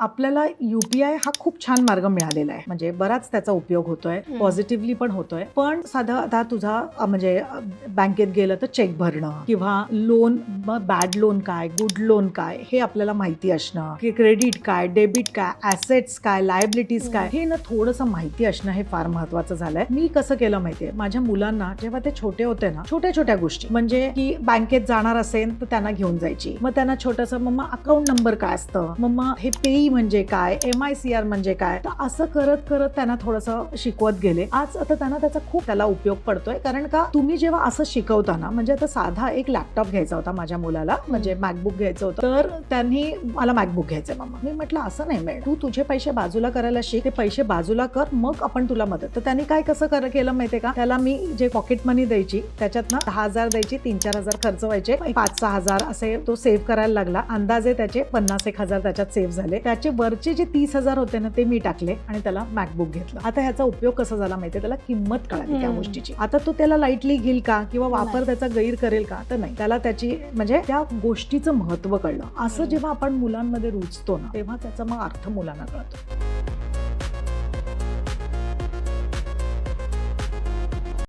आपल्याला UPI हा खूप छान मार्ग मिळालेला आहे, म्हणजे बराच त्याचा उपयोग होतोय, पॉझिटिव्हली पण होतोय. पण साधा आता तुझा म्हणजे बँकेत गेलं तर चेक भरणं किंवा लोन, बॅड लोन काय, गुड लोन काय हे आपल्याला माहिती असणं, की क्रेडिट काय, डेबिट काय, ऍसेट्स काय, लायबिलिटीज काय, हे ना थोडंसं माहिती असणं हे फार महत्वाचं झालंय. मी कसं केलं माहितीये, माझ्या मुलांना जेव्हा ते छोटे होते ना, छोट्या छोट्या गोष्टी म्हणजे की बँकेत जाणार असेल तर त्यांना घेऊन जायची, मग त्यांना छोटंसं मम्मा अकाउंट नंबर काय असतं, मम्मा हे पेई म्हणजे काय, MICR म्हणजे काय, तर असं करत करत त्यांना थोडंसं शिकवत गेले. आज आता त्यांना त्याचा खूप त्याला उपयोग पडतोय. कारण का तुम्ही जेव्हा असं शिकवताना, म्हणजे आता साधा एक लॅपटॉप घ्यायचा होता माझ्या मुलाला, म्हणजे मॅकबुक घ्यायचं होतं, तर त्यांनी मला मॅकबुक घ्यायचंय मम्मा. मी म्हटलं असं नाही मिळेल, तू तुझे पैसे बाजूला करायला शिक, ते पैसे बाजूला कर, मग आपण तुला मदत. तर त्यांनी काय कसं केलं माहितीये का, त्याला मी जे पॉकेट मनी द्यायची त्याच्यातनं 10,000 द्यायची, 3-4 हजार खर्च व्हायचे, 5-6 हजार असे तो सेव्ह करायला लागला. अंदाजे त्याचे 50-1 हजार त्याच्यात सेव्ह झाले. त्याचे वरचे जे 30,000 होते ना ते मी टाकले आणि त्याला मॅकबुक घेतलं. आता ह्याचा उपयोग कसा झाला माहितीये, त्याला किंमत कळाली त्या गोष्टीची. आता तो त्याला लाईटली घेईल का किंवा वापर त्याचा गैर करेल का, तर नाही, त्याला त्याची म्हणजे त्या गोष्टीचं महत्व कळलं. असं जेव्हा आपण मुलांमध्ये रुजतो ना, तेव्हा त्याचा मग अर्थ मुलांना कळतो.